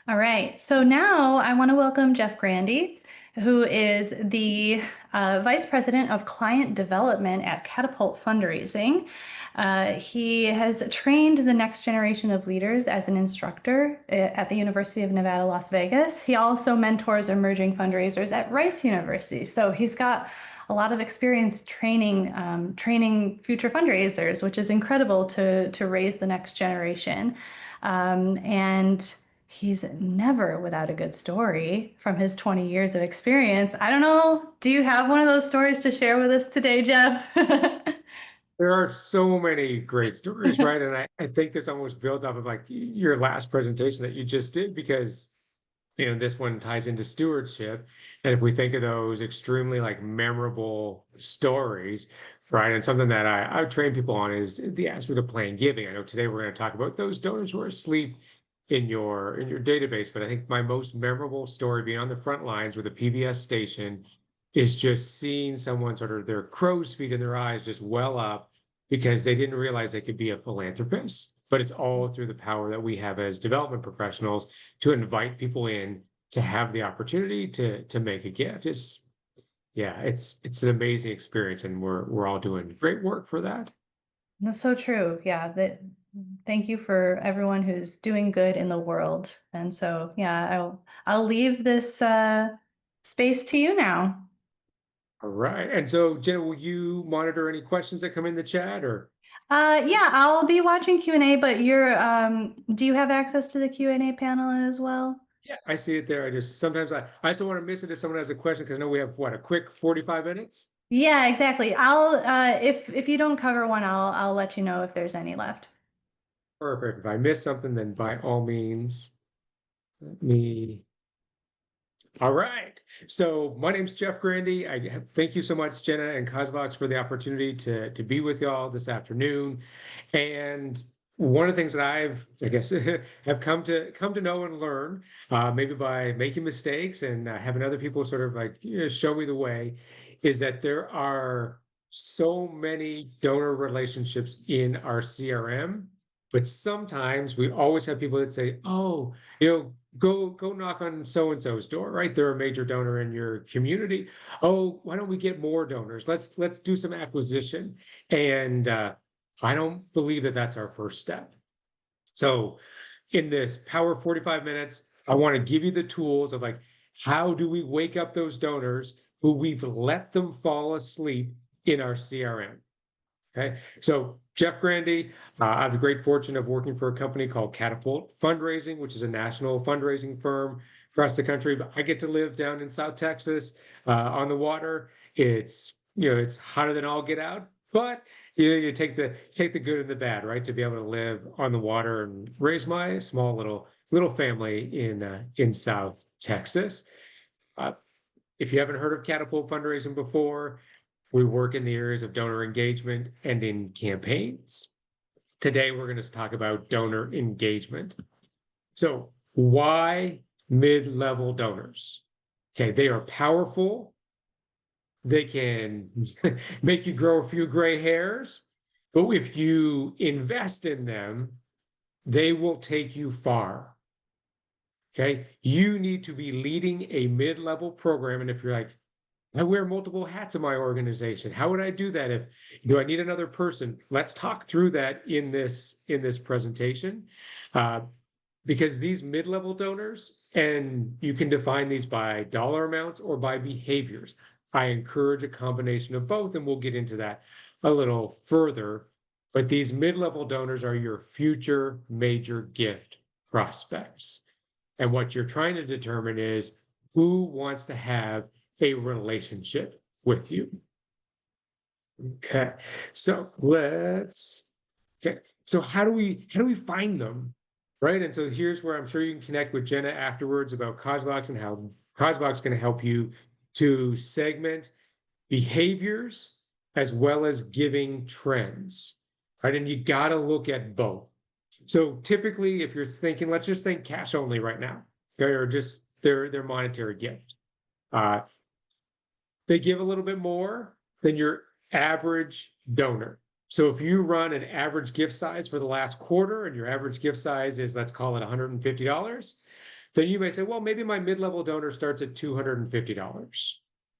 All right. So now I want to welcome Jeff Grandy, who is the Vice President of Client Development at Catapult Fundraising. He has trained the next generation of leaders as an instructor at the University of Nevada, Las Vegas. He also mentors emerging fundraisers at Rice University. So he's got a lot of experience training future fundraisers, which is incredible to raise the next generation. And he's never without a good story from his 20 years of experience. I don't know. Do you have one of those stories to share with us today, Jeff? There are so many great stories, right? And I think this almost builds off of like your last presentation that you just did because this one ties into stewardship. And if we think of those extremely like memorable stories, right? And something that I train people on is the aspect of plan giving. I know today we're going to talk about those donors who are asleep in your database, but I think my most memorable story being on the front lines with a PBS station is just seeing someone sort of their crow's feet in their eyes just well up because they didn't realize they could be a philanthropist. But it's all through the power that we have as development professionals to invite people in to have the opportunity to make a gift. It's an amazing experience, and we're all doing great work for that. That's so true. Yeah, thank you for everyone who's doing good in the world. And so, yeah, I'll leave this space to you now. All right. And so, Jenna, will you monitor any questions that come in the chat or? Yeah, I'll be watching Q&A, but do you have access to the Q&A panel as well? Yeah, I see it there. Sometimes I just don't want to miss it if someone has a question because I know we have a quick 45 minutes. Yeah, exactly. I'll if you don't cover one, I'll let you know if there's any left. Perfect. If I miss something, then by all means, let me. All right. So my name's Jeff Grandy. Thank you so much, Jenna and causevox, for the opportunity to be with y'all this afternoon. And one of the things that I guess, have come to know and learn, maybe by making mistakes and having other people sort of like show me the way, is that there are so many donor relationships in our CRM, but sometimes we always have people that say, "Oh, go knock on so and so's door, right? They're a major donor in your community. Oh, why don't we get more donors? Let's do some acquisition." And I don't believe that that's our first step. So in this Power 45 minutes, I want to give you the tools of like, how do we wake up those donors who we've let them fall asleep in our CRM? Okay, so Jeff Grandy, I have the great fortune of working for a company called Catapult Fundraising, which is a national fundraising firm across the country. But I get to live down in South Texas on the water. It's hotter than all get out, but you take the good and the bad, right? To be able to live on the water and raise my small little family in South Texas. Uh, if you haven't heard of Catapult Fundraising before, we work in the areas of donor engagement and in campaigns. Today, we're going to talk about donor engagement. So, why mid-level donors? Okay, they are powerful. They can make you grow a few gray hairs, but if you invest in them, they will take you far. Okay, you need to be leading a mid-level program. And if you're like, I wear multiple hats in my organization. How would I do that? Do I need another person? Let's talk through that in this presentation, because these mid-level donors, and you can define these by dollar amounts or by behaviors. I encourage a combination of both, and we'll get into that a little further. But these mid-level donors are your future major gift prospects. And what you're trying to determine is who wants to have a relationship with you. Okay, so how do we find them, right? And so here's where I'm sure you can connect with Jenna afterwards about causevox and how causevox can help you to segment behaviors as well as giving trends, right? And you got to look at both. So typically, if you're thinking, let's just think cash only right now, okay, or just their monetary gift. They give a little bit more than your average donor. So if you run an average gift size for the last quarter and your average gift size is, let's call it $150, then you may say, well, maybe my mid-level donor starts at $250,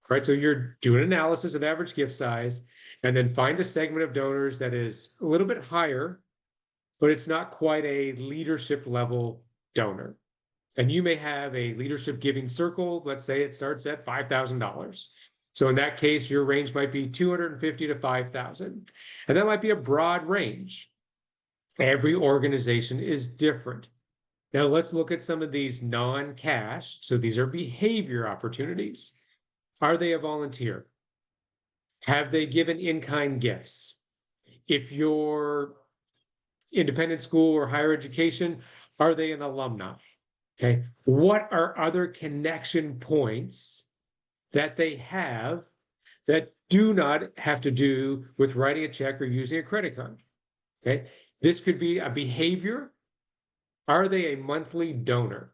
right? So you're doing analysis of average gift size and then find a segment of donors that is a little bit higher, but it's not quite a leadership level donor. And you may have a leadership giving circle. Let's say it starts at $5,000. So in that case, your range might be 250 to 5,000. And that might be a broad range. Every organization is different. Now let's look at some of these non-cash. So these are behavior opportunities. Are they a volunteer? Have they given in-kind gifts? If you're independent school or higher education, are they an alumni? Okay. What are other connection points that they have that do not have to do with writing a check or using a credit card? Okay. This could be a behavior. Are they a monthly donor?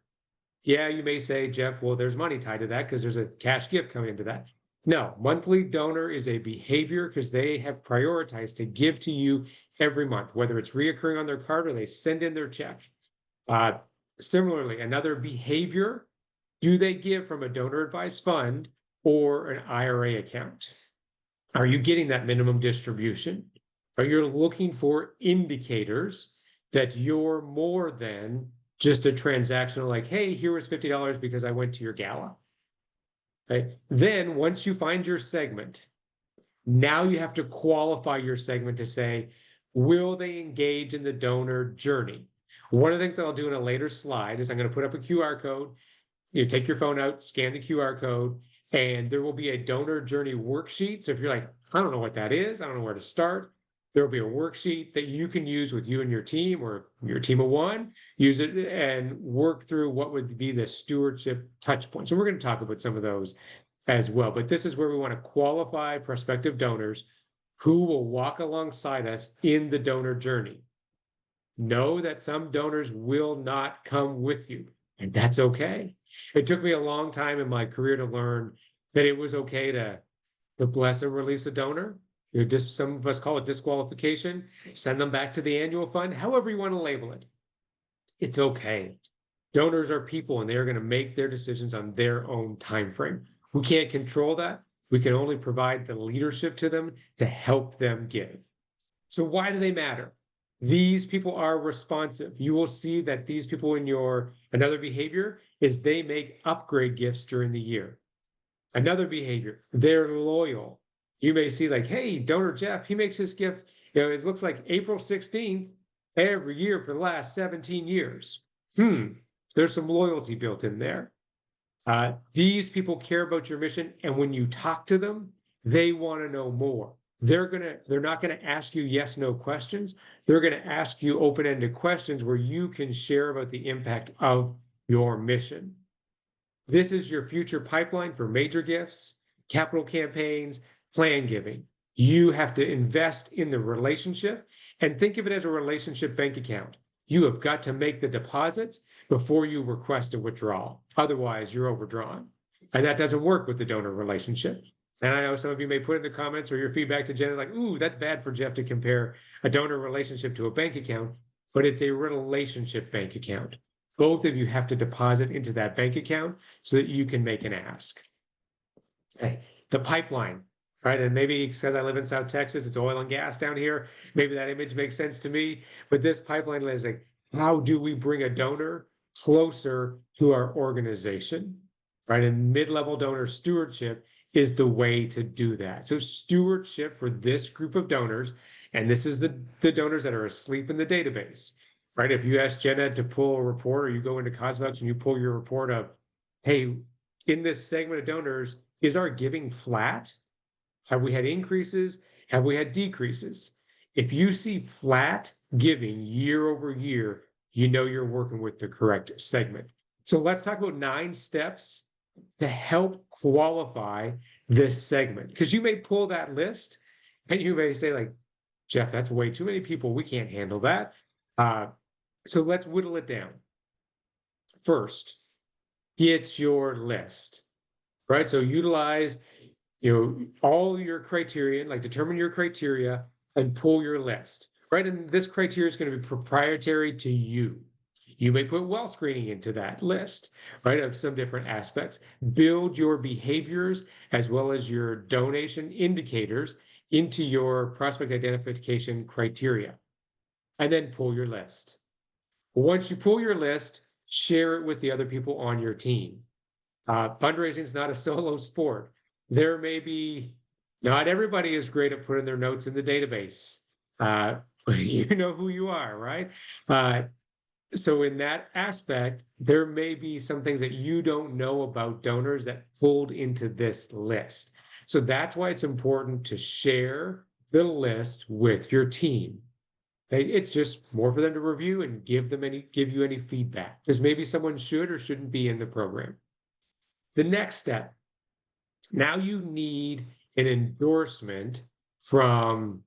Yeah, you may say, Jeff, well, there's money tied to that because there's a cash gift coming into that. No, monthly donor is a behavior because they have prioritized to give to you every month, whether it's reoccurring on their card or they send in their check. Similarly, another behavior, do they give from a donor advised fund or an IRA account? Are you getting that minimum distribution? Are you looking for indicators that you're more than just a transactional, like, hey, here was $50 because I went to your gala? Okay. Then once you find your segment, now you have to qualify your segment to say, will they engage in the donor journey? One of the things that I'll do in a later slide is I'm going to put up a QR code. You take your phone out, scan the QR code, and there will be a donor journey worksheet. So if you're like, I don't know what that is, I don't know where to start, there will be a worksheet that you can use with you and your team, or if you're a team of one, use it and work through what would be the stewardship touch points. So we're going to talk about some of those as well. But this is where we want to qualify prospective donors who will walk alongside us in the donor journey. Know that some donors will not come with you, and that's okay. It took me a long time in my career to learn that it was okay to bless and release a donor. Some of us call it disqualification, send them back to the annual fund, however you want to label it. It's okay. Donors are people and they're going to make their decisions on their own time frame. We can't control that. We can only provide the leadership to them to help them give. So why do they matter? These people are responsive. You will see that these people another behavior is they make upgrade gifts during the year. Another behavior, they're loyal. You may see like, hey, donor Jeff, he makes his gift, it looks like April 16th every year for the last 17 years. There's some loyalty built in there. These people care about your mission, and when you talk to them, they want to know more. They're not gonna ask you yes, no questions. They're gonna ask you open-ended questions where you can share about the impact of your mission. This is your future pipeline for major gifts, capital campaigns, plan giving. You have to invest in the relationship and think of it as a relationship bank account. You have got to make the deposits before you request a withdrawal. Otherwise, you're overdrawn. And that doesn't work with the donor relationship. And I know some of you may put in the comments or your feedback to Jenna like, ooh, that's bad for Jeff to compare a donor relationship to a bank account, but it's a relationship bank account. Both of you have to deposit into that bank account so that you can make an ask. Okay. The pipeline, right? And maybe because I live in South Texas, it's oil and gas down here. Maybe that image makes sense to me. But this pipeline is like, how do we bring a donor closer to our organization, right? And mid-level donor stewardship is the way to do that. So stewardship for this group of donors, and this is the donors that are asleep in the database, right? If you ask Jenna to pull a report or you go into causevox and you pull your report of, hey, in this segment of donors, is our giving flat? Have we had increases? Have we had decreases? If you see flat giving year over year, you know you're working with the correct segment. So let's talk about 9 steps to help qualify this segment. Because you may pull that list and you may say like, Jeff, that's way too many people. We can't handle that. So let's whittle it down. First, get your list, right? So utilize, all your criterion, like determine your criteria and pull your list, right? And this criteria is going to be proprietary to you. You may put well screening into that list, right, of some different aspects. Build your behaviors as well as your donation indicators into your prospect identification criteria, and then pull your list. Once you pull your list, share it with the other people on your team. Fundraising is not a solo sport. There may be, not everybody is great at putting their notes in the database. You know who you are, right? Uh, so in that aspect, there may be some things that you don't know about donors that fold into this list. So that's why it's important to share the list with your team. It's just more for them to review and give you any feedback, because maybe someone should or shouldn't be in the program. The next step, now you need an endorsement from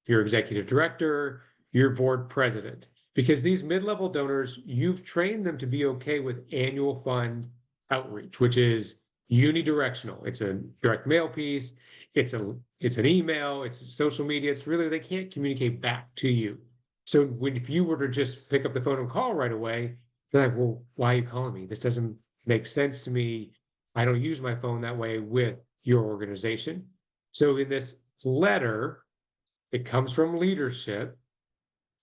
your executive director, your board president, because these mid-level donors, you've trained them to be okay with annual fund outreach, which is unidirectional. It's a direct mail piece, it's an email, it's social media. It's really, they can't communicate back to you. So if you were to just pick up the phone and call right away, they're like, well, why are you calling me? This doesn't make sense to me. I don't use my phone that way with your organization. So in this letter, it comes from leadership,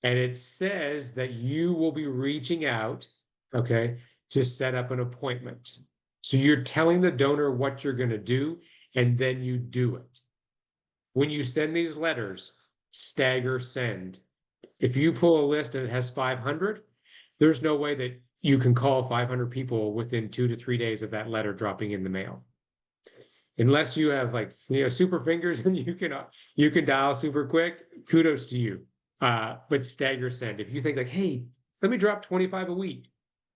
and it says that you will be reaching out, okay, to set up an appointment. So you're telling the donor what you're going to do, and then you do it. When you send these letters, stagger send. If you pull a list and it has 500, there's no way that you can call 500 people within 2 to 3 days of that letter dropping in the mail. Unless you have, like, super fingers and you can dial super quick, kudos to you. But stagger send. If you think like, hey, let me drop 25 a week,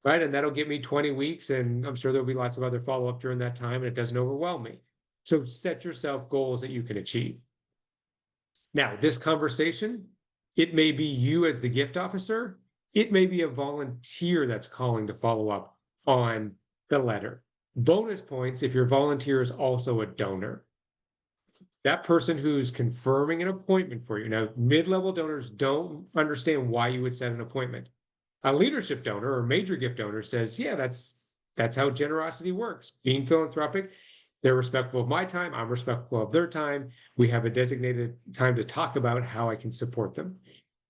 right? And that'll get me 20 weeks. And I'm sure there'll be lots of other follow-up during that time, and it doesn't overwhelm me. So set yourself goals that you can achieve. Now, this conversation, it may be you as the gift officer. It may be a volunteer that's calling to follow up on the letter. Bonus points if your volunteer is also a donor. That person who's confirming an appointment for you. Now, mid-level donors don't understand why you would set an appointment. A leadership donor or major gift donor says, yeah, that's how generosity works. Being philanthropic, they're respectful of my time. I'm respectful of their time. We have a designated time to talk about how I can support them.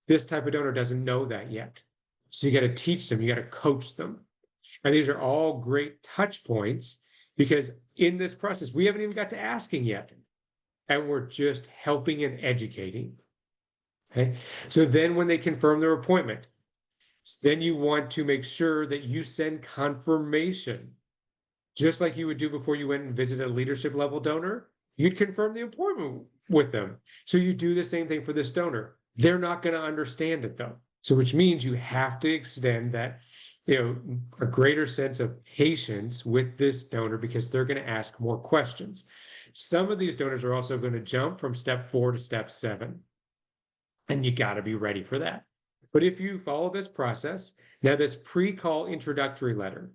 This type of donor doesn't know that yet. So you got to teach them, you got to coach them. And these are all great touch points, because in this process, we haven't even got to asking yet. And we're just helping and educating. Okay. So then when they confirm their appointment, then you want to make sure that you send confirmation, just like you would do before you went and visited a leadership level donor. You'd confirm the appointment with them. So you do the same thing for this donor. They're not going to understand it though. So which means you have to extend that, a greater sense of patience with this donor, because they're going to ask more questions. Some of these donors are also going to jump from step 4 to step 7. And you got to be ready for that. But if you follow this process, now this pre-call introductory letter,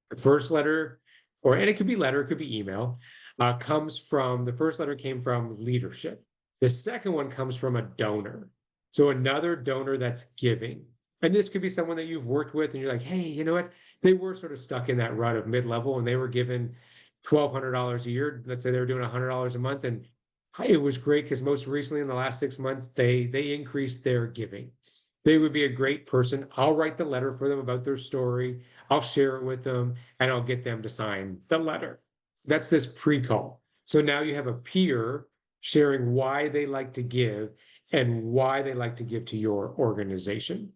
the first letter, and it could be letter, it could be email, the first letter came from leadership. The second one comes from a donor. So another donor that's giving. And this could be someone that you've worked with and you're like, hey, you know what? They were sort of stuck in that rut of mid-level and they were given $1,200 a year. Let's say they were doing $100 a month. And it was great because most recently in the last 6 months, they increased their giving. They would be a great person. I'll write the letter for them about their story. I'll share it with them and I'll get them to sign the letter. That's this pre-call. So now you have a peer sharing why they like to give and why they like to give to your organization.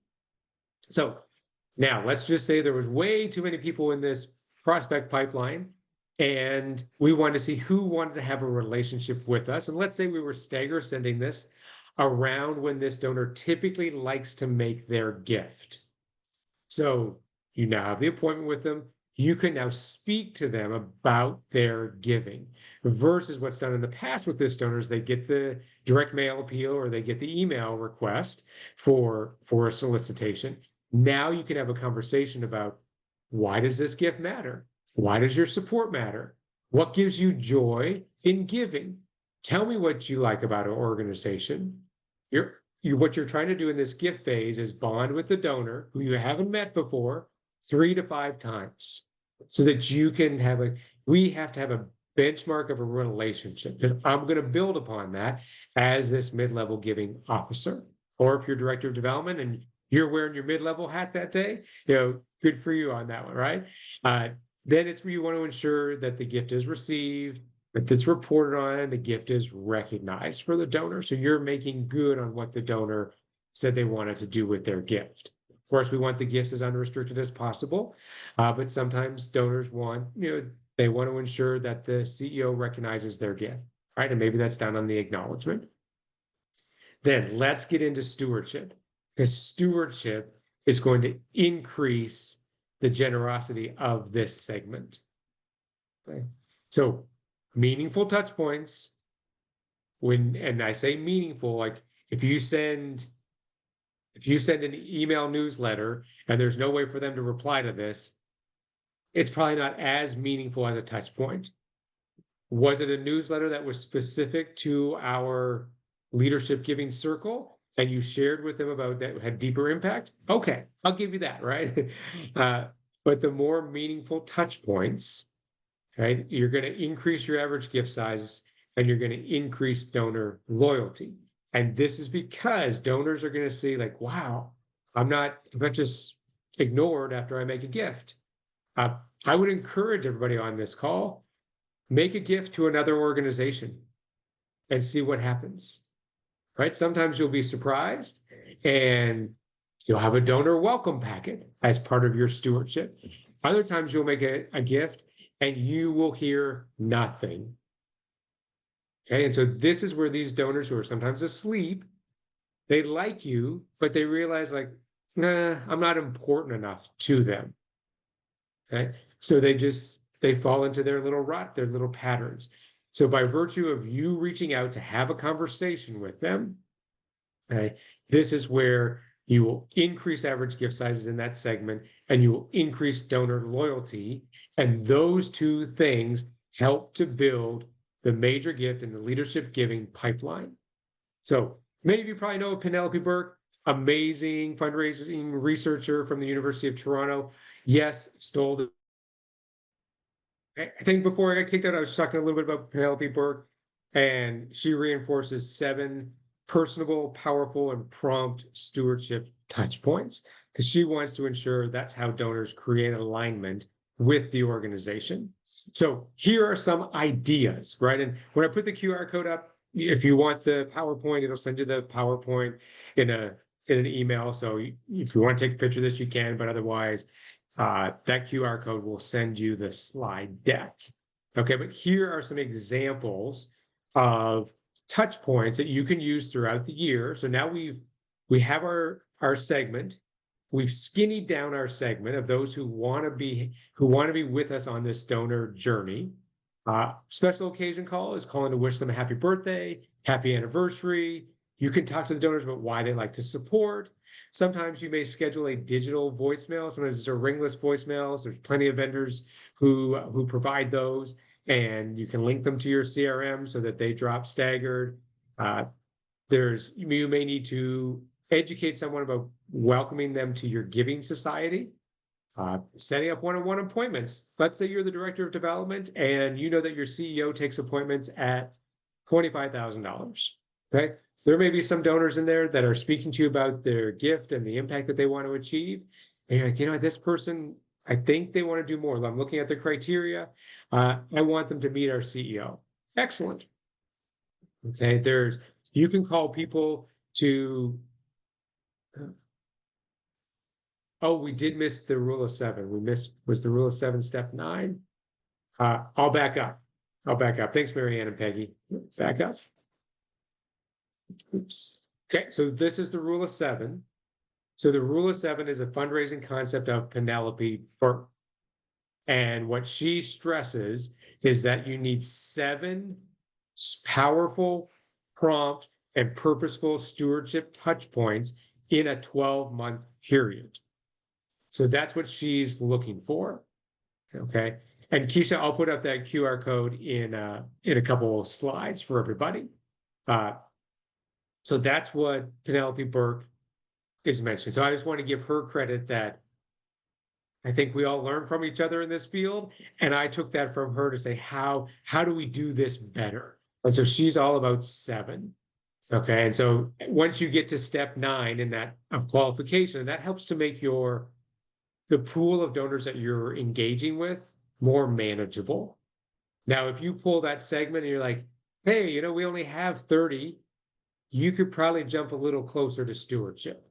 So now let's just say there was way too many people in this prospect pipeline and we wanted to see who wanted to have a relationship with us. And let's say we were stagger sending this around when this donor typically likes to make their gift. So you now have the appointment with them. You can now speak to them about their giving versus what's done in the past with this donor is they get the direct mail appeal or they get the email request for a solicitation. Now you can have a conversation about, why does this gift matter? Why does your support matter? What gives you joy in giving? Tell me what you like about our organization. what you're trying to do in this gift phase is bond with the donor who you haven't met before 3 to 5 times so that you can we have to have a benchmark of a relationship. And I'm going to build upon that as this mid-level giving officer. Or if you're director of development and you're wearing your mid-level hat that day, good for you on that one, right? Then it's where you want to ensure that the gift is received, that it's reported on, the gift is recognized for the donor. So you're making good on what the donor said they wanted to do with their gift. Of course, we want the gifts as unrestricted as possible, but sometimes donors want, they want to ensure that the CEO recognizes their gift, right? And maybe that's done on the acknowledgement. Then let's get into stewardship, because stewardship is going to increase the generosity of this segment. Okay. So meaningful touch points, and I say meaningful, like if you send an email newsletter and there's no way for them to reply to this, it's probably not as meaningful as a touch point. Was it a newsletter that was specific to our leadership giving circle and you shared with them about that had deeper impact? Okay, I'll give you that, right? But the more meaningful touch points, right, you're going to increase your average gift sizes and you're going to increase donor loyalty. And this is because donors are going to see like, wow, I'm not just ignored after I make a gift. I would encourage everybody on this call, make a gift to another organization and see what happens, right? Sometimes you'll be surprised and you'll have a donor welcome packet as part of your stewardship. Other times you'll make a gift and you will hear nothing. Okay, and so this is where these donors who are sometimes asleep, they like you, but they realize like, nah, I'm not important enough to them. Okay, so they fall into their little rut, their little patterns. So by virtue of you reaching out to have a conversation with them, okay, this is where you will increase average gift sizes in that segment and you will increase donor loyalty. And those two things help to build the major gift and the leadership giving pipeline. So many of you probably know Penelope Burke, amazing fundraising researcher from the University of Toronto. Yes, stole the. I think before I got kicked out, I was talking a little bit about Penelope Burke, and she reinforces 7 personable, powerful, and prompt stewardship touch points because she wants to ensure that's how donors create alignment with the organization. So here are some ideas, right? And when I put the QR code up, if you want the PowerPoint, it'll send you the PowerPoint in an email. So if you want to take a picture of this, you can, but otherwise, that QR code will send you the slide deck. Okay, but here are some examples of touch points that you can use throughout the year. So now we have our segment. We've skinnied down our segment of those who want to be with us on this donor journey. Special occasion call is calling to wish them a happy birthday, happy anniversary. You can talk to the donors about why they like to support. Sometimes you may schedule a digital voicemail. Sometimes it's a ringless voicemails. There's plenty of vendors who provide those, and you can link them to your CRM so that they drop staggered. You may need to educate someone about welcoming them to your giving society. Setting up one-on-one appointments. Let's say you're the director of development and you know that your CEO takes appointments at $25,000. Okay. There may be some donors in there that are speaking to you about their gift and the impact that they want to achieve. And you're like, this person, I think they want to do more. I'm looking at the criteria. I want them to meet our CEO. Excellent. Okay. You can call people to. Oh, we did miss the rule of 7. Was the rule of 7 step 9? I'll back up. Thanks, Marianne and Peggy. Back up. Oops. Okay, so this is the rule of 7. So the rule of 7 is a fundraising concept of Penelope Burke. And what she stresses is that you need 7 powerful, prompt, and purposeful stewardship touch points in a 12-month period. So that's what she's looking for. Okay. And Keisha, I'll put up that QR code in a couple of slides for everybody. So that's what Penelope Burke is mentioning. So I just want to give her credit that I think we all learn from each other in this field. And I took that from her to say, how do we do this better? And so she's all about 7. Okay. And so once you get to step 9 in that of qualification, that helps to make the pool of donors that you're engaging with more manageable. Now, if you pull that segment and you're like, hey, we only have 30, you could probably jump a little closer to stewardship.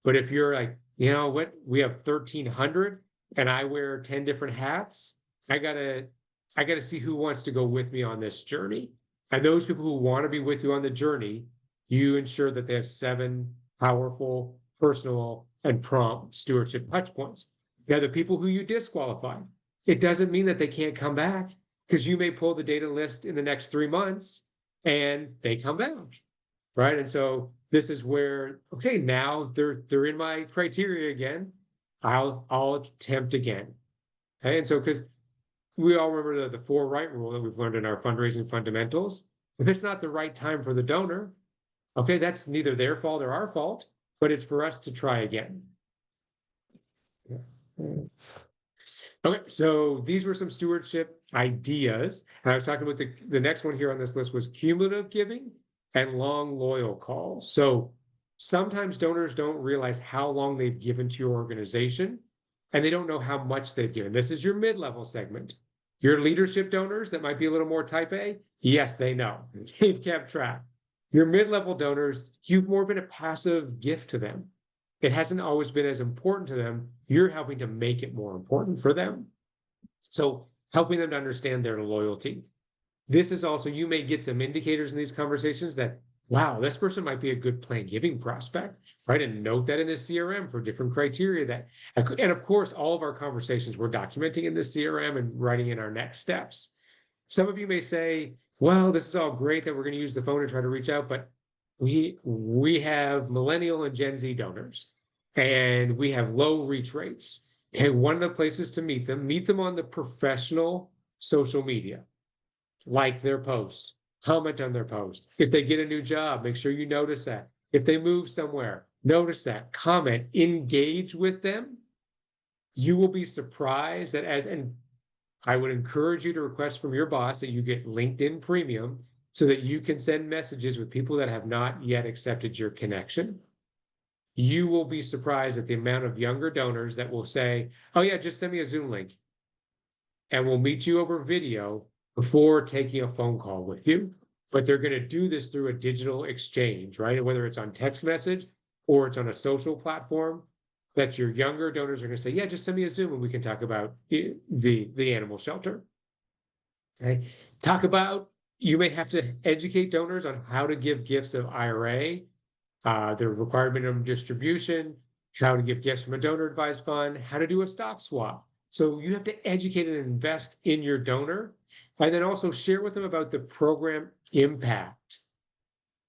But if you're like, what, we have 1,300 and I wear 10 different hats, I gotta see who wants to go with me on this journey. And those people who want to be with you on the journey, you ensure that they have 7 powerful, personal, and prompt stewardship touch points. Now, the people who you disqualify, it doesn't mean that they can't come back, because you may pull the data list in the next 3 months and they come back, right? And so this is where, okay, now they're in my criteria again. I'll attempt again. Okay, and so because we all remember the 4 right rule that we've learned in our fundraising fundamentals. If it's not the right time for the donor, okay, that's neither their fault or our fault, but it's for us to try again. Okay, so these were some stewardship ideas. And I was talking about the next one here on this list was cumulative giving and long loyal calls. So sometimes donors don't realize how long they've given to your organization, and they don't know how much they've given. This is your mid-level segment. Your leadership donors that might be a little more type A, yes, they know. They've kept track. Your mid-level donors, you've more been a passive gift to them. It hasn't always been as important to them. You're helping to make it more important for them. So helping them to understand their loyalty. This is also, you may get some indicators in these conversations that, wow, this person might be a good planned giving prospect, right? And note that in the CRM for different criteria that, and of course, all of our conversations we're documenting in the CRM and writing in our next steps. Some of you may say, well, this is all great that we're going to use the phone and try to reach out, but we have millennial and Gen Z donors, and we have low reach rates. Okay, one of the places to meet them on the professional social media. Like their post, comment on their post. If they get a new job, make sure you notice that. If they move somewhere, notice that, comment, engage with them. You will be surprised that and I would encourage you to request from your boss that you get LinkedIn Premium so that you can send messages with people that have not yet accepted your connection. You will be surprised at the amount of younger donors that will say, oh yeah, just send me a Zoom link and we'll meet you over video before taking a phone call with you. But they're going to do this through a digital exchange, right? Whether it's on text message or it's on a social platform, that your younger donors are going to say, yeah, just send me a Zoom and we can talk about the animal shelter. Okay. Talk about, you may have to educate donors on how to give gifts of IRA, the required minimum distribution, how to give gifts from a donor advised fund, how to do a stock swap. So you have to educate and invest in your donor, and then also share with them about the program impact.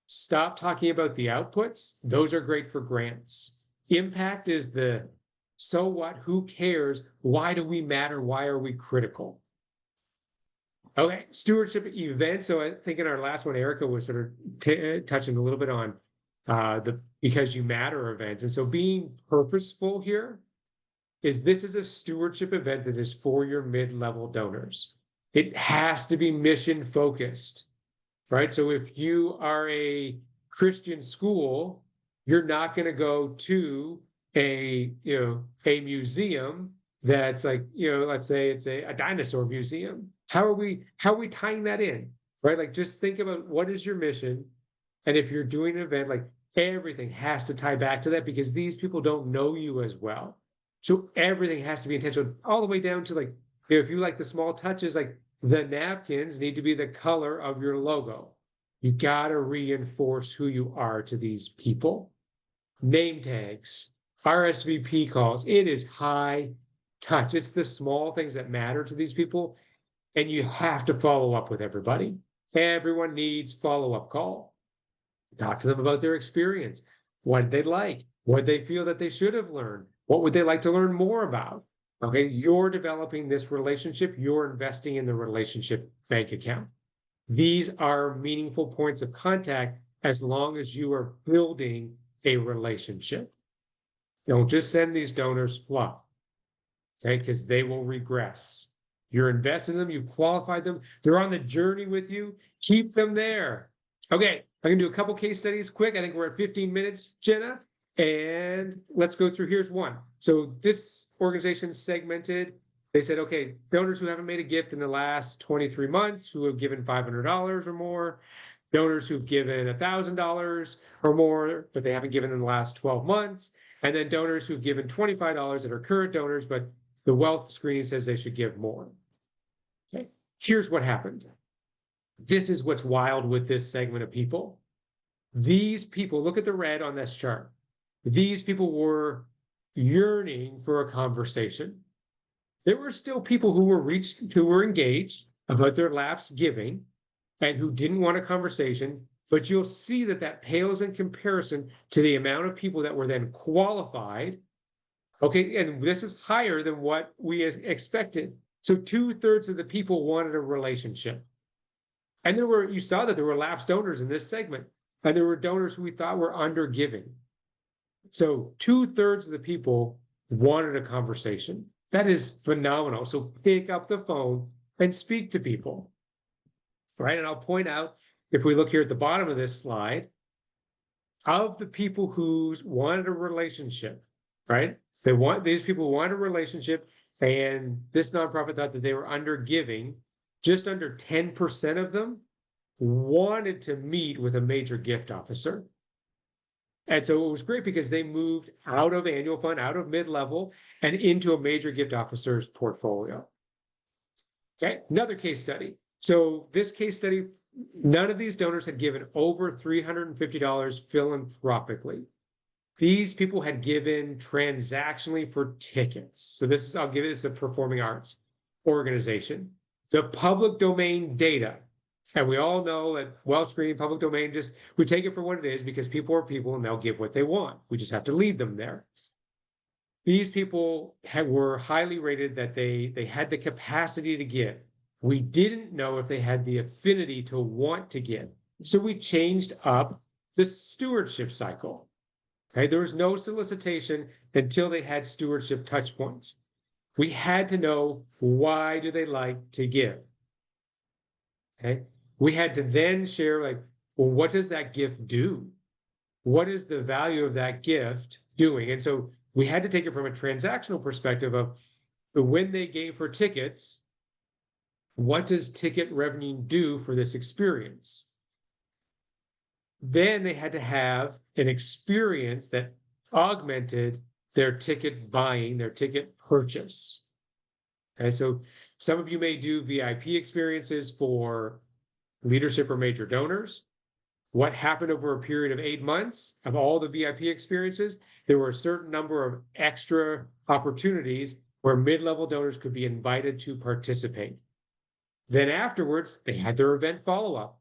Stop talking about the outputs. Those are great for grants. Impact is the so what, who cares, why do we matter, why are we critical? Okay, stewardship events. So I think in our last one, Erica was sort of touching a little bit on the because you matter events. And so being purposeful here is this is a stewardship event that is for your mid-level donors. It has to be mission focused, right? So if you are a Christian school, you're not going to go to a museum that's like, let's say it's a dinosaur museum. How are we tying that in, right? Like just think about what is your mission. And if you're doing an event, like everything has to tie back to that because these people don't know you as well. So everything has to be intentional, all the way down to like, if you like the small touches, like the napkins need to be the color of your logo. You got to reinforce who you are to these people. Name tags, RSVP calls, it is high touch. It's the small things that matter to these people. And you have to follow up with everybody. Everyone needs follow-up call. Talk to them about their experience. What did they like? What did they feel that they should have learned? What would they like to learn more about? Okay, you're developing this relationship. You're investing in the relationship bank account. These are meaningful points of contact, as long as you are building a relationship. Don't just send these donors fluff, okay? Because they will regress. You're investing in them, you've qualified them, they're on the journey with you. Keep them there. Okay, I'm gonna do a couple case studies quick. I think we're at 15 minutes, Jenna. And let's go through. Here's one. So this organization segmented. They said, okay, donors who haven't made a gift in the last 23 months, who have given $500 or more, donors who've given $1,000 or more, but they haven't given in the last 12 months, and then donors who've given $25 that are current donors, but the wealth screening says they should give more. Okay, here's what happened. This is what's wild with this segment of people. These people, look at the red on this chart. These people were yearning for a conversation. There were still people who were engaged about their lapsed giving and who didn't want a conversation, but you'll see that that pales in comparison to the amount of people that were then qualified. Okay, and this is higher than what we expected. So 2/3 of the people wanted a relationship. And you saw that there were lapsed donors in this segment, and there were donors who we thought were under giving. So 2/3 of the people wanted a conversation. That is phenomenal. So pick up the phone and speak to people, right? And I'll point out, if we look here at the bottom of this slide, of the people who wanted a relationship, right? These people wanted a relationship, and this nonprofit thought that they were under giving. Just under 10% of them wanted to meet with a major gift officer. And so it was great because they moved out of annual fund, out of mid-level, and into a major gift officer's portfolio. Okay, another case study. So this case study, none of these donors had given over $350 philanthropically. These people had given transactionally for tickets. So I'll give this a performing arts organization. The public domain data, and we all know that wealth screening, public domain, we take it for what it is because people are people and they'll give what they want. We just have to lead them there. These people were highly rated that they had the capacity to give. We didn't know if they had the affinity to want to give. So we changed up the stewardship cycle. Okay, there was no solicitation until they had stewardship touch points. We had to know, why do they like to give? Okay, we had to then share, like, well, what does that gift do? What is the value of that gift doing? And so we had to take it from a transactional perspective of when they gave for tickets, what does ticket revenue do for this experience? Then they had to have an experience that augmented their ticket buying, their ticket purchase. Okay, so some of you may do VIP experiences for leadership or major donors. What happened over a period of 8 months of all the VIP experiences? There were a certain number of extra opportunities where mid-level donors could be invited to participate. Then afterwards, they had their event follow-up.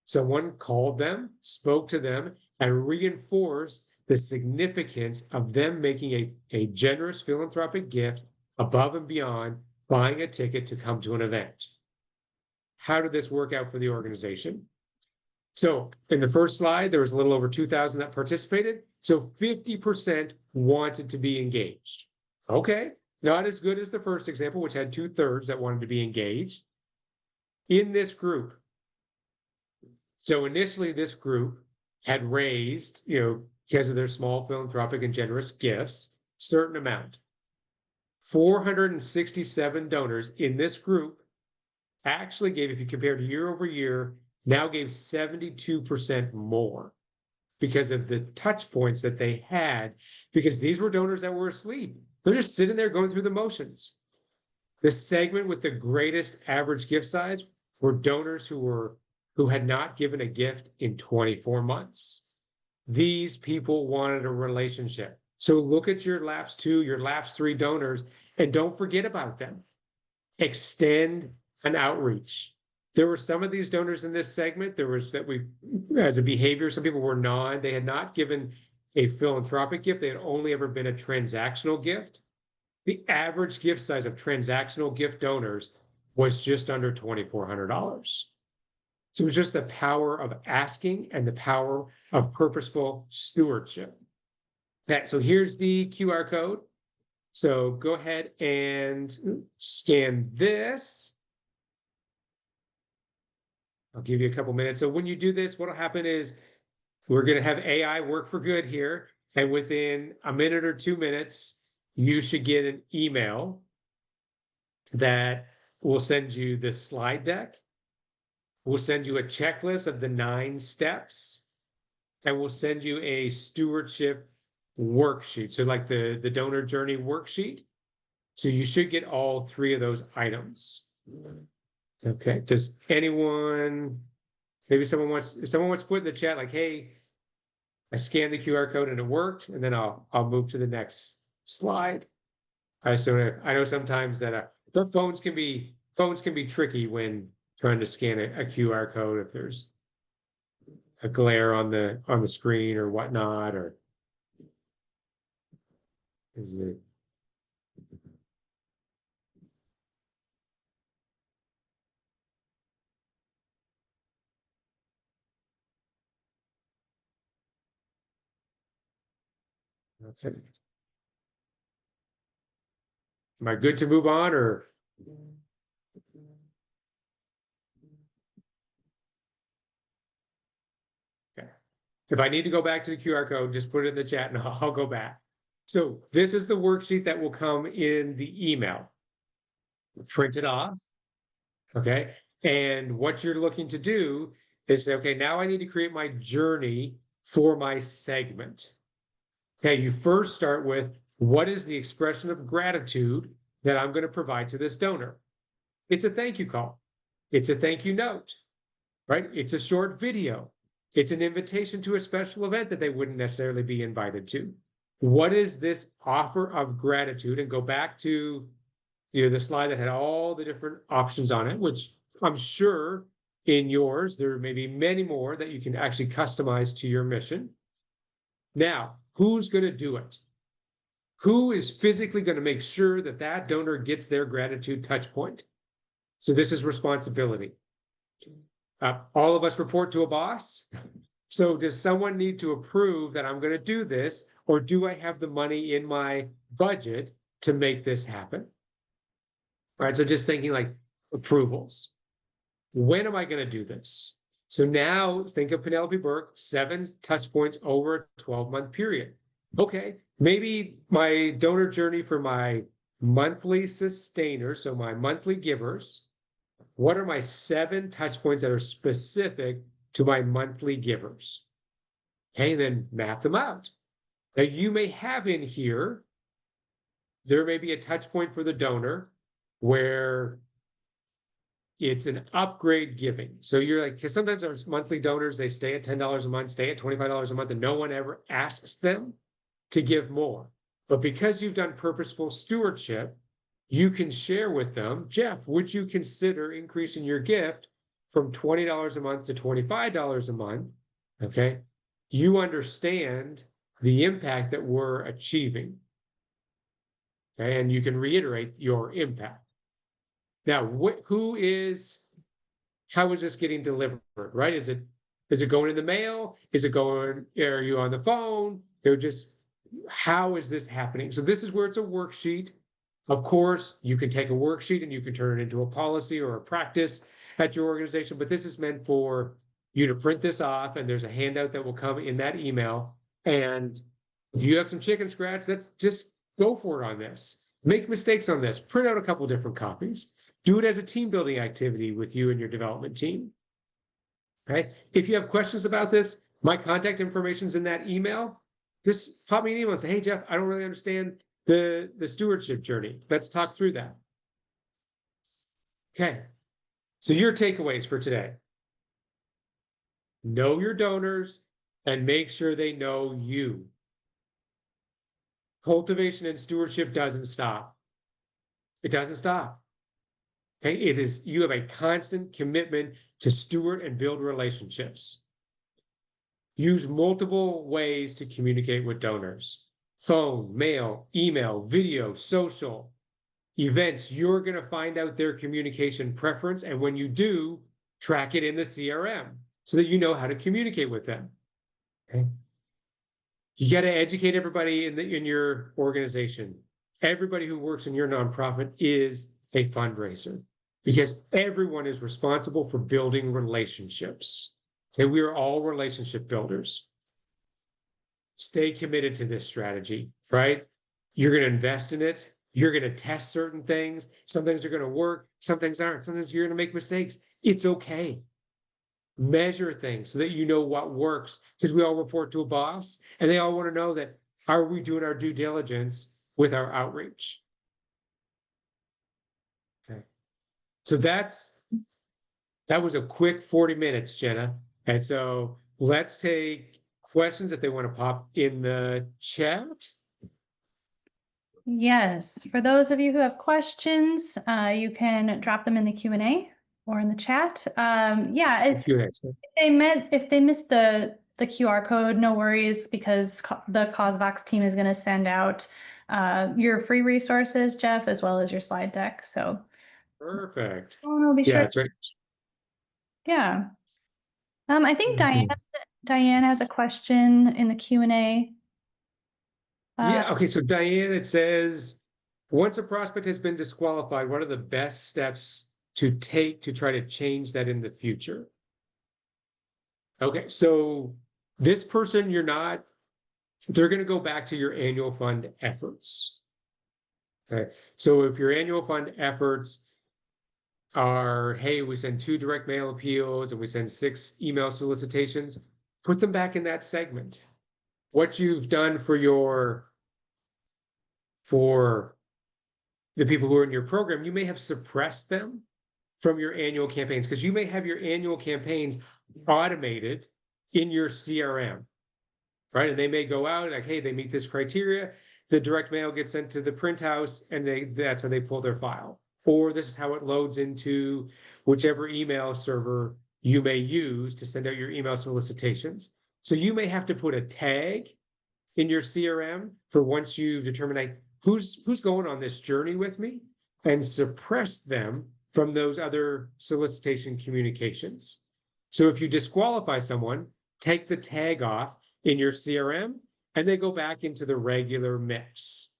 Someone called them, spoke to them, and reinforced the significance of them making a generous philanthropic gift above and beyond buying a ticket to come to an event. How did this work out for the organization? So in the first slide, there was a little over 2,000 that participated. So 50% wanted to be engaged. Okay, not as good as the first example, which had 2/3 that wanted to be engaged. In this group, so initially this group had raised, because of their small philanthropic and generous gifts, certain amount. 467 donors in this group actually gave, if you compare to year over year, now gave 72% more because of the touch points that they had, because these were donors that were asleep. They're just sitting there going through the motions. The segment with the greatest average gift size were donors who had not given a gift in 24 months. These people wanted a relationship. So look at your lapsed 2, your lapsed 3 donors, and don't forget about them. Extend an outreach. There were some of these donors in this segment. As a behavior, some people they had not given a philanthropic gift. They had only ever been a transactional gift. The average gift size of transactional gift donors was just under $2,400. So it's just the power of asking and the power of purposeful stewardship. Okay, so here's the QR code. So go ahead and scan this. I'll give you a couple minutes. So when you do this, what will happen is we're going to have AI work for good here. And within a minute or 2 minutes, you should get an email that will send you the slide deck. We'll send you a checklist of the 9 steps, and we'll send you a stewardship worksheet. So like the donor journey worksheet. So you should get all 3 of those items. Okay. Does anyone, maybe someone wants, if someone wants to put in the chat, like, hey, I scanned the QR code and it worked, and then I'll move to the next slide. I know sometimes that the phones can be tricky when trying to scan a QR code if there's a glare on the screen or whatnot, or is it? Okay. Am I good to move on, or? Okay. If I need to go back to the QR code, just put it in the chat and I'll go back. So this is the worksheet that will come in the email. Print it off. Okay. And what you're looking to do is say, okay, now I need to create my journey for my segment. Okay. You first start with, what is the expression of gratitude that I'm going to provide to this donor? It's a thank you call. It's a thank you note, right? It's a short video. It's an invitation to a special event that they wouldn't necessarily be invited to. What is this offer of gratitude? And go back to the slide that had all the different options on it, which I'm sure in yours, there may be many more that you can actually customize to your mission. Now, who's going to do it? Who is physically going to make sure that that donor gets their gratitude touch point? So this is responsibility. All of us report to a boss. So does someone need to approve that I'm going to do this, or do I have the money in my budget to make this happen? All right, so just thinking like approvals. When am I going to do this? So now think of Penelope Burke, 7 touch points over a 12-month period. Okay, maybe my donor journey for my monthly sustainers, so my monthly givers, what are my 7 touch points that are specific to my monthly givers? Okay, and then map them out. Now you may have in here, there may be a touch point for the donor where it's an upgrade giving. So you're like, because sometimes our monthly donors, they stay at $10 a month, stay at $25 a month, and no one ever asks them to give more. But because you've done purposeful stewardship, you can share with them, Jeff, would you consider increasing your gift from $20 a month to $25 a month? Okay. You understand the impact that we're achieving. Okay? And you can reiterate your impact. Now, how is this getting delivered, right? Is it going in the mail? Are you on the phone? How is this happening? So this is where it's a worksheet. Of course, you can take a worksheet and you can turn it into a policy or a practice at your organization, but this is meant for you to print this off, and there's a handout that will come in that email. And if you have some chicken scratch, that's just go for it on this. Make mistakes on this. Print out a couple different copies. Do it as a team building activity with you and your development team. Okay. If you have questions about this, my contact information is in that email. Just pop me an email and say, hey, Jeff, I don't really understand the stewardship journey. Let's talk through that. Okay. So your takeaways for today. Know your donors and make sure they know you. Cultivation and stewardship doesn't stop. It doesn't stop. Okay. You have a constant commitment to steward and build relationships. Use multiple ways to communicate with donors. Phone, mail, email, video, social, events. You're going to find out their communication preference. And when you do, track it in the CRM so that you know how to communicate with them. Okay. You got to educate everybody in your organization. Everybody who works in your nonprofit is a fundraiser because everyone is responsible for building relationships. Okay, we are all relationship builders. Stay committed to this strategy, right? You're going to invest in it. You're going to test certain things. Some things are going to work. Some things aren't. Sometimes you're going to make mistakes. It's okay. Measure things so that you know what works, because we all report to a boss and they all want to know that, are we doing our due diligence with our outreach? Okay. So that was a quick 40 minutes, Jenna. And so let's take questions if they want to pop in the chat. Yes, for those of you who have questions, you can drop them in the Q&A or in the chat. Yeah, if they missed the QR code, no worries, because the causevox team is going to send out your free resources, Jeff, as well as your slide deck. So perfect. we'll be Yeah, sure. that's right. Yeah. I think Diane has a question in the Q&A. Yeah. Okay. So Diane, it says, once a prospect has been disqualified, what are the best steps to take to try to change that in the future? Okay. So this person, they're going to go back to your annual fund efforts. Okay. So if your annual fund efforts are, hey, we send 2 direct mail appeals and we send 6 email solicitations, put them back in that segment. What you've done for the people who are in your program, you may have suppressed them from your annual campaigns because you may have your annual campaigns automated in your CRM, right? And they may go out like, hey, they meet this criteria. The direct mail gets sent to the print house and that's how they pull their file. Or this is how it loads into whichever email server you may use to send out your email solicitations. So you may have to put a tag in your CRM for once you've determined like, who's going on this journey with me, and suppress them from those other solicitation communications. So if you disqualify someone, take the tag off in your CRM and they go back into the regular mix.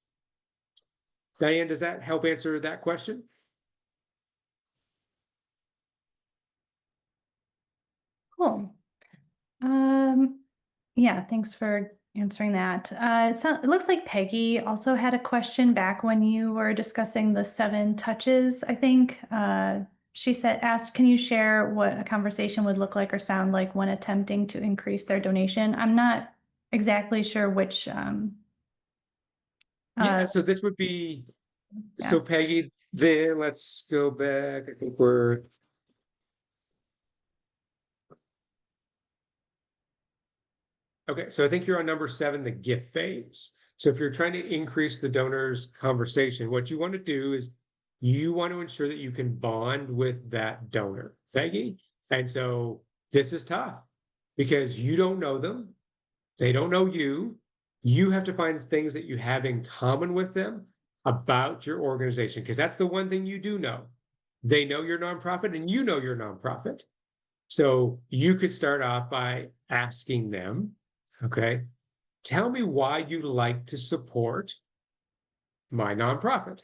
Diane, does that help answer that question? Cool. Yeah, thanks for answering that. It looks like Peggy also had a question back when you were discussing the 7 touches, I think. She asked, can you share what a conversation would look like or sound like when attempting to increase their donation? I'm not exactly sure which. Yeah, so this would be, yeah. so Peggy, let's go back. I think we're, okay, so I think you're on number 7, the gift phase. So if you're trying to increase the donor's conversation, what you want to do is you want to ensure that you can bond with that donor, Peggy. And so this is tough because you don't know them. They don't know you. You have to find things that you have in common with them about your organization, because that's the one thing you do know. They know your nonprofit and you know your nonprofit. So you could start off by asking them, okay, tell me why you like to support my nonprofit.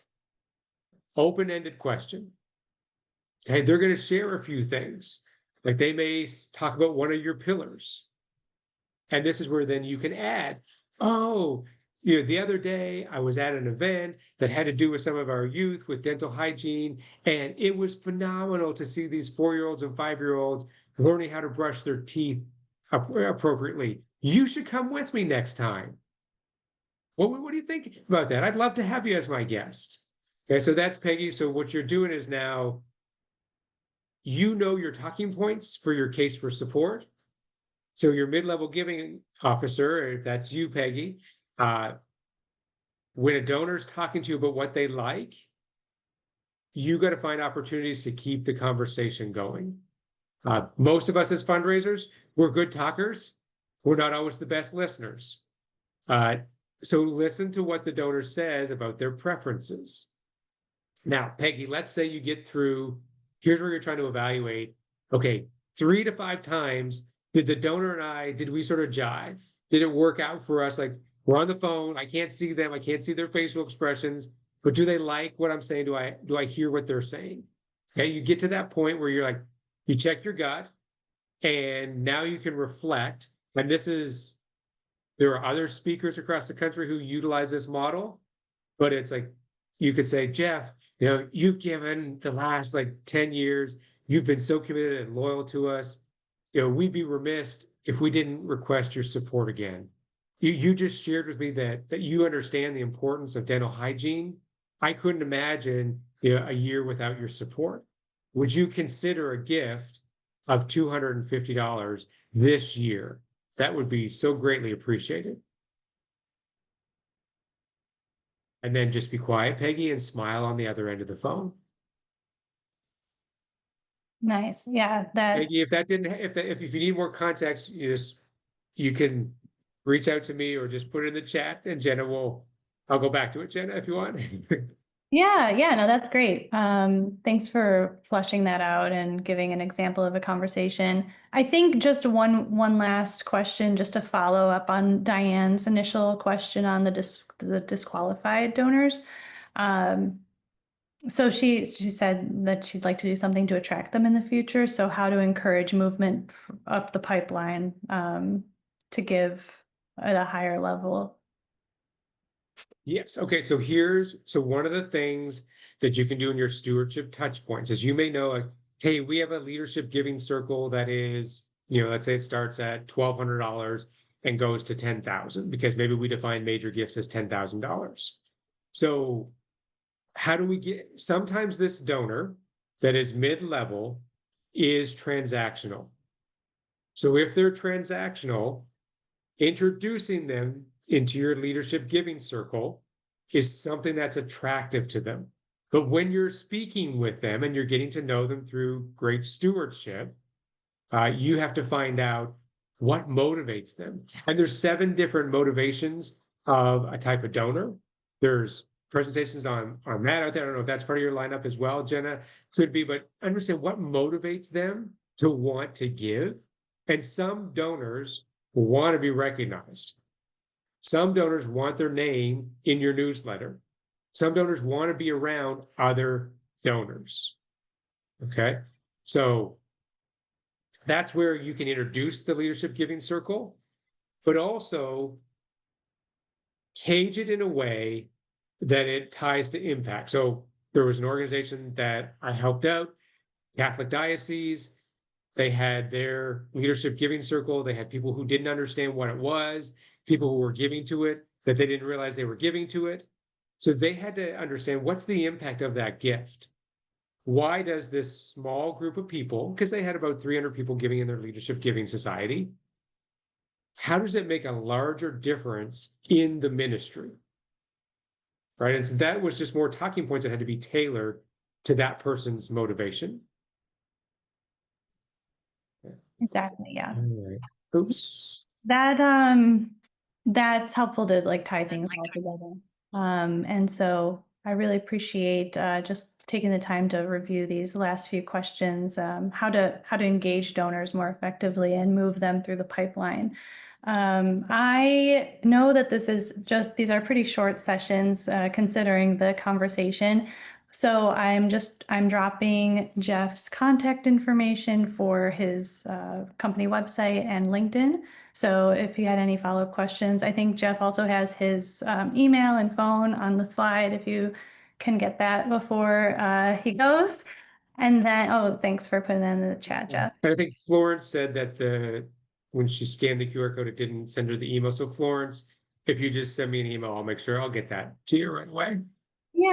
Open-ended question. Okay, they're going to share a few things. Like they may talk about one of your pillars. And this is where then you can add, oh, the other day I was at an event that had to do with some of our youth with dental hygiene, and it was phenomenal to see these 4-year-olds and 5-year-olds learning how to brush their teeth appropriately. You should come with me next time. What do you think about that? I'd love to have you as my guest. Okay, so that's Peggy. So what you're doing is now, you know your talking points for your case for support. So your mid-level giving officer, if that's you, Peggy, when a donor's talking to you about what they like, you got to find opportunities to keep the conversation going. Most of us as fundraisers, we're good talkers. We're not always the best listeners. So listen to what the donor says about their preferences. Now, Peggy, let's say you get through, here's where you're trying to evaluate, Okay, 3 to 5 times, did the donor and I, did we sort of jive? Did it work out for us? Like, we're on the phone, I can't see them, I can't see their facial expressions, but do they like what I'm saying? Do I hear what they're saying? Okay, you get to that point where you're like, you check your gut, and now you can reflect. And there are other speakers across the country who utilize this model, but it's like, you could say, Jeff, you've given the last like 10 years, you've been so committed and loyal to us. We'd be remiss if we didn't request your support again. You just shared with me that you understand the importance of dental hygiene. I couldn't imagine a year without your support. Would you consider a gift of $250 this year? That would be so greatly appreciated. And then just be quiet, Peggy, and smile on the other end of the phone. Nice. Yeah, that Peggy, if you need more context, you can reach out to me or just put it in the chat, and I'll go back to it, Jenna, if you want. yeah, no, that's great. Thanks for fleshing that out and giving an example of a conversation. I think just one last question, just to follow up on Diane's initial question on the disqualified donors. So she said that she'd like to do something to attract them in the future. So how to encourage movement up the pipeline to give at a higher level. Yes. Okay. So one of the things that you can do in your stewardship touch points is, you may know, like, hey, we have a leadership giving circle that is, let's say it starts at $1,200 and goes to 10,000, because maybe we define major gifts as $10,000. So how do we sometimes this donor that is mid-level is transactional. So if they're transactional, introducing them into your leadership giving circle is something that's attractive to them. But when you're speaking with them and you're getting to know them through great stewardship, you have to find out what motivates them. And there's 7 different motivations of a type of donor. There's presentations on that out there. I don't know if that's part of your lineup as well, Jenna. Could be, but understand what motivates them to want to give. And some donors want to be recognized. Some donors want their name in your newsletter. Some donors want to be around other donors. Okay. So that's where you can introduce the leadership giving circle, but also cage it in a way that it ties to impact. So there was an organization that I helped out, Catholic Diocese. They had their leadership giving circle. They had people who didn't understand what it was, people who were giving to it that they didn't realize they were giving to it. So they had to understand, what's the impact of that gift? Why does this small group of people, because they had about 300 people giving in their leadership giving society, how does it make a larger difference in the ministry? Right. And so that was just more talking points that had to be tailored to that person's motivation. Exactly. Yeah. All right. Oops. That's helpful to like tie things all together. And so I really appreciate just taking the time to review these last few questions, how to engage donors more effectively and move them through the pipeline. I know that these are pretty short sessions considering the conversation. So I'm dropping Jeff's contact information for his company website and LinkedIn. So if you had any follow-up questions, I think Jeff also has his email and phone on the slide if you can get that before he goes. And then, oh, thanks for putting that in the chat, Jeff. And I think Florence said that when she scanned the QR code, it didn't send her the email. So Florence, if you just send me an email, I'll make sure I'll get that to you right away.